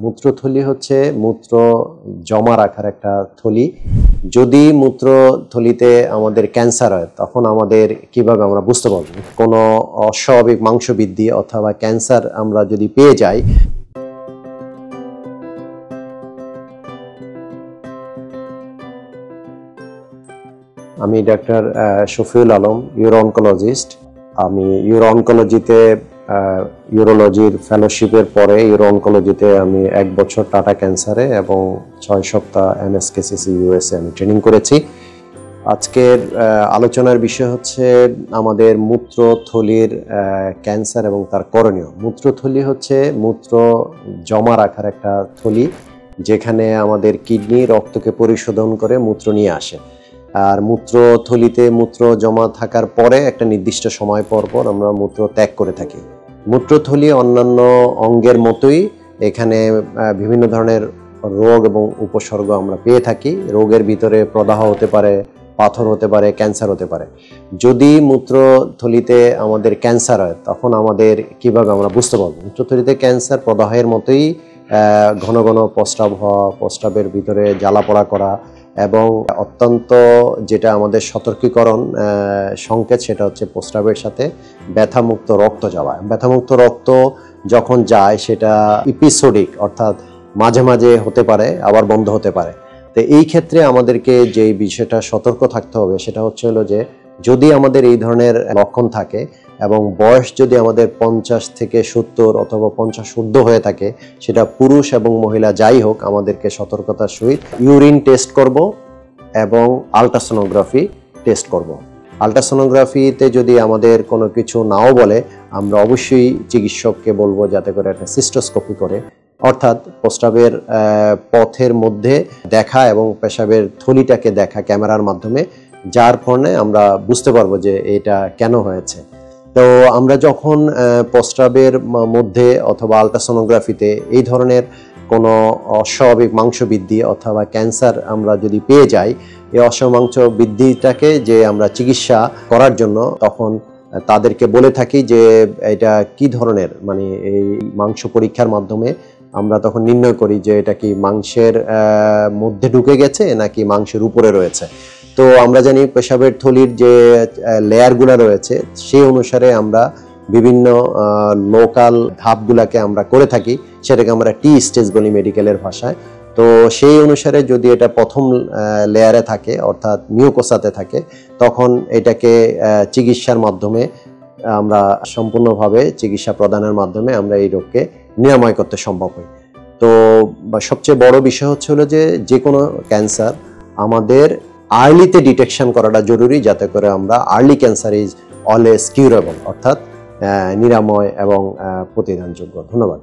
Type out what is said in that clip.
মূত্রথলি হচ্ছে মূত্র জমা রাখার একটা থলি। যদি মূত্রথলিতে আমাদের ক্যান্সার হয় তখন আমাদের কিভাবে আমরা বুঝতে পারব কোনো অস্বাভাবিক মাংস বৃদ্ধি অথবা ক্যান্সার আমরা যদি পেয়ে যাই। আমি doctor Shafiul Alam, euro oncologist. আমি ইউরো অনকোলজিতে ইউরোলজির ফেলোশিপের পরে ইউরো অনকোলজিতে আমি 1 বছর টাটা ক্যান্সারে এবং 6 সপ্তাহ MSKCC USA আমি ট্রেনিং করেছি। আজকের আলোচনার বিষয় হচ্ছে আমাদের মূত্রথলির ক্যান্সার এবং তার করণীয়। মূত্রথলি হচ্ছে মূত্র জমা রাখার একটা থলি, যেখানে আমাদের কিডনি রক্তকে পরিশোধন করে মূত্র নিয়ে আসে। আর মূত্রথলিতে মূত্র জমা থাকার পরে একটা নির্দিষ্ট সময় পর আমরা মূত্র ত্যাগ করে থাকি। মূত্রথলি অন্যান্য অঙ্গের মতোই এখানে বিভিন্ন ধরনের রোগ এবং উপসর্গ আমরা পেয়ে থাকি। রোগের ভিতরে প্রদাহ হতে পারে, পাথর হতে পারে, ক্যান্সার হতে পারে। যদি মূত্রথলিতে আমাদের ক্যান্সার হয় তখন আমাদের কিভাবে আমরা বুঝতে পারবো? মূত্রথলিতে ক্যান্সার প্রদাহের মতোই ঘন ঘন প্রস্রাব হওয়া, প্রস্রাবের ভিতরে জ্বালা পোড়া করা এবং অত্যন্ত যেটা আমাদের সতর্কীকরণ সংকেত, সেটা হচ্ছে প্রস্রাবের সাথে ব্যথামুক্ত রক্ত যাওয়া। ব্যথামুক্ত রক্ত যখন যায় সেটা এপিসোডিক, অর্থাৎ মাঝে মাঝে হতে পারে, আবার বন্ধ হতে পারে। তো এই ক্ষেত্রে আমাদেরকে যে বিষয়টা সতর্ক থাকতে হবে সেটা হচ্ছে যে যদি আমাদের এই ধরনের লক্ষণ থাকে এবং বয়স যদি আমাদের 50 থেকে 70 অথবা 50 ঊর্ধ্ব হয়ে থাকে, সেটা পুরুষ এবং মহিলা যাই হোক, আমাদেরকে সতর্কতার সহিত ইউরিন টেস্ট করব এবং আলট্রাসোনোগ্রাফি টেস্ট করব। আলট্রাসোনোগ্রাফিতে যদি আমাদের কোনো কিছু নাও বলে, আমরা অবশ্যই চিকিৎসককে বলবো যাতে করে একটা সিস্টোস্কোপি করে, অর্থাৎ প্রস্রাবের পথের মধ্যে দেখা এবং পেশাবের থলিটাকে দেখা ক্যামেরার মাধ্যমে, যার ফলে আমরা বুঝতে পারবো যে এটা কেন হয়েছে। তো আমরা যখন প্রস্রাবের মধ্যে অথবা আলট্রাসোনোগ্রাফিতে এই ধরনের কোনো অস্বাভাবিক মাংস বৃদ্ধি অথবা ক্যান্সার আমরা যদি পেয়ে যাই, এই অস্বাভাবিক মাংস বৃদ্ধিটাকে যে আমরা চিকিৎসা করার জন্য তখন তাদেরকে বলে থাকি যে এটা কি ধরনের, মানে এই মাংস পরীক্ষার মাধ্যমে আমরা তখন নির্ণয় করি যে এটা কি মাংসের মধ্যে ঢুকে গেছে নাকি মাংসের উপরে রয়েছে। তো আমরা জানি পেশাবের থলির যে লেয়ারগুলো রয়েছে সেই অনুসারে আমরা বিভিন্ন লোকাল ধাপগুলাকে আমরা করে থাকি, সেটাকে আমরা টি স্টেজ বলি মেডিকেলের ভাষায়। তো সেই অনুসারে যদি এটা প্রথম লেয়ারে থাকে, অর্থাৎ মিউকোসাতে থাকে, তখন এটাকে চিকিৎসার মাধ্যমে আমরা সম্পূর্ণভাবে চিকিৎসা প্রদানের মাধ্যমে আমরা এই রোগকে নিরাময় করতে সম্ভব হয়। তো সবচেয়ে বড় বিষয় হচ্ছে যে কোনো ক্যান্সার আমাদের আর্লিতে ডিটেকশন করাটা জরুরি, যাতে করে আমরা early cancer is always curable, অর্থাৎ নিরাময় এবং প্রতিধানযোগ্য। ধন্যবাদ।